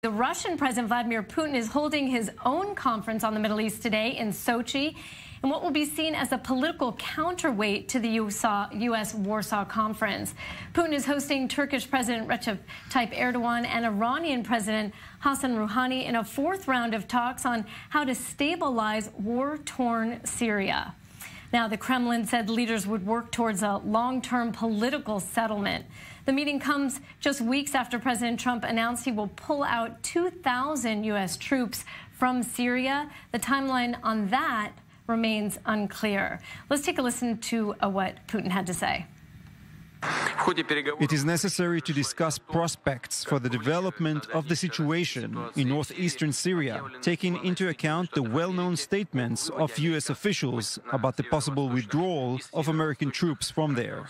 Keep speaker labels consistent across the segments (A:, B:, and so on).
A: The Russian President Vladimir Putin is holding his own conference on the Middle East today in Sochi, in what will be seen as a political counterweight to the U.S. Warsaw Conference. Putin is hosting Turkish President Recep Tayyip Erdogan and Iranian President Hassan Rouhani in a fourth round of talks on how to stabilize war-torn Syria. Now, the Kremlin said leaders would work towards a long-term political settlement. The meeting comes just weeks after President Trump announced he will pull out 2,000 U.S. troops from Syria. The timeline on that remains unclear. Let's take a listen to what Putin had to say.
B: It is necessary to discuss prospects for the development of the situation in northeastern Syria, taking into account the well-known statements of U.S. officials about the possible withdrawal of American troops from there.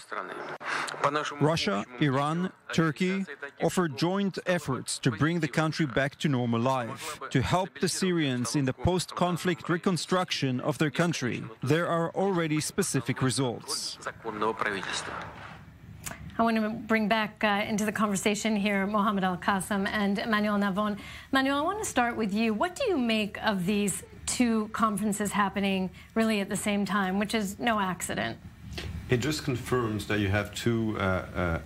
B: Russia, Iran, Turkey offer joint efforts to bring the country back to normal life, to help the Syrians in the post-conflict reconstruction of their country. There are already specific results.
A: I want to bring back into the conversation here Mohammad Al-Kassim and Emmanuel Navon. Emmanuel, I want to start with you. What do you make of these two conferences happening really at the same time, which is no accident?
C: It just confirms that you have two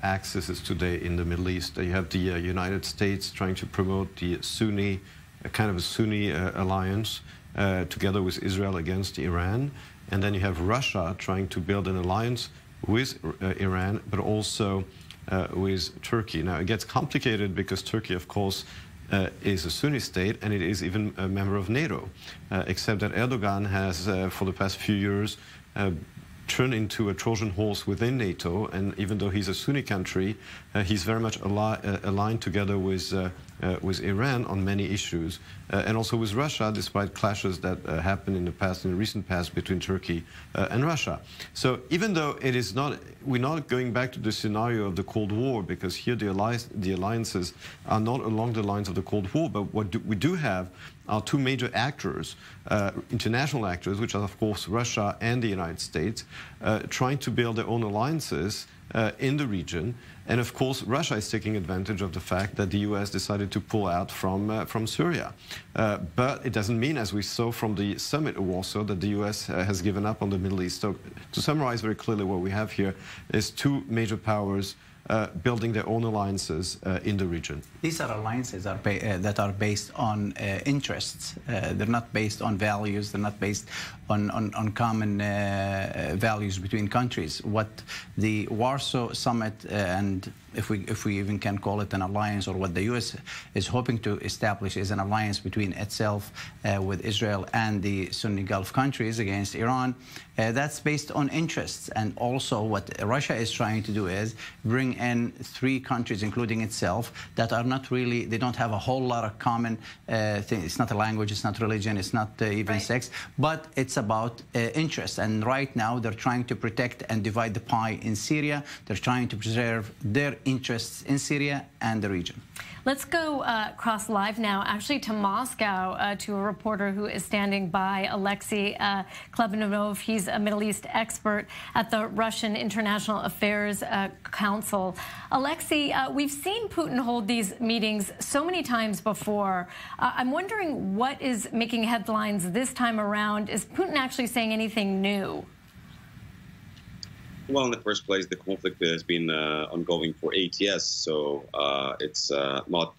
C: axes today in the Middle East. You have the United States trying to promote the Sunni, kind of a Sunni alliance together with Israel against Iran. And then you have Russia trying to build an alliance with Iran, but also with Turkey. Now, it gets complicated because Turkey, of course, is a Sunni state, and it is even a member of NATO, except that Erdogan has, for the past few years, turned into a Trojan horse within NATO, and even though he's a Sunni country, he's very much aligned together with Iran on many issues, and also with Russia, despite clashes that happened in the recent past between Turkey and Russia. So even though it is not, we're not going back to the scenario of the Cold War, because here the alliances are not along the lines of the Cold War, but what we do have are two major actors, international actors, which are, of course, Russia and the United States, trying to build their own alliances in the region. And, of course, Russia is taking advantage of the fact that the U.S. decided to pull out from Syria. But it doesn't mean, as we saw from the summit in Warsaw, that the U.S. has given up on the Middle East. So to summarize very clearly, what we have here is two major powers building their own alliances in the region.
D: These are alliances that are based on interests. They're not based on values. They're not based on common values between countries. What the Warsaw Summit, and if we even can call it an alliance, or what the U.S. is hoping to establish, is an alliance between itself with Israel and the Sunni Gulf countries against Iran. That's based on interests. And also what Russia is trying to do is bring in three countries, including itself, that are not really, they don't have a whole lot of common things. It's not a language, it's not religion, it's not even sex, but it's about interests. And right now they're trying to protect and divide the pie in Syria. They're trying to preserve their interests in Syria and the region.
A: Let's go across live now, actually, to Moscow, to a reporter who is standing by, Alexey Khlebnikov. He's a Middle East expert at the Russian International Affairs Council. Alexey, we've seen Putin hold these meetings so many times before. I'm wondering what is making headlines this time around. Is Putin actually saying anything new?
E: Well, in the first place, the conflict has been ongoing for 8 years, so it's not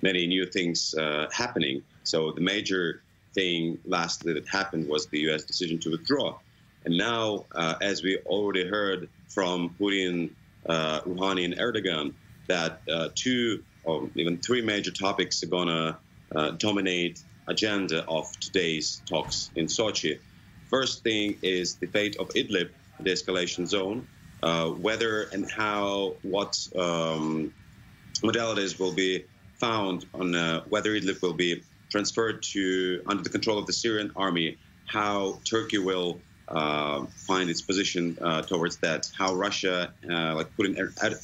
E: many new things happening. So the major thing lastly that happened was the U.S. decision to withdraw. And now, as we already heard from Putin, Rouhani, and Erdogan, that two or even three major topics are going to dominate agenda of today's talks in Sochi. First thing is the fate of Idlib, the escalation zone, whether and how, what modalities will be found on whether Idlib will be transferred to under the control of the Syrian army, how Turkey will find its position towards that, how Russia, like Putin,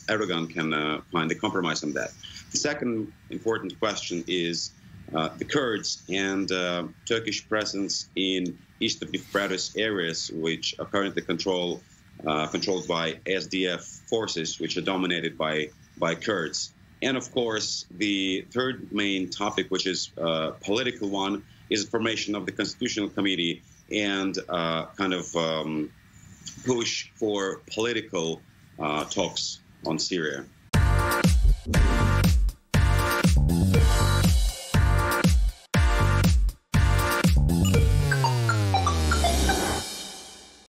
E: Erdogan, can find a compromise on that. The second important question is the Kurds and Turkish presence in east of Euphrates areas, which are currently controlled by SDF forces, which are dominated by Kurds. And of course, the third main topic, which is a political one, is the formation of the Constitutional Committee and push for political talks on Syria.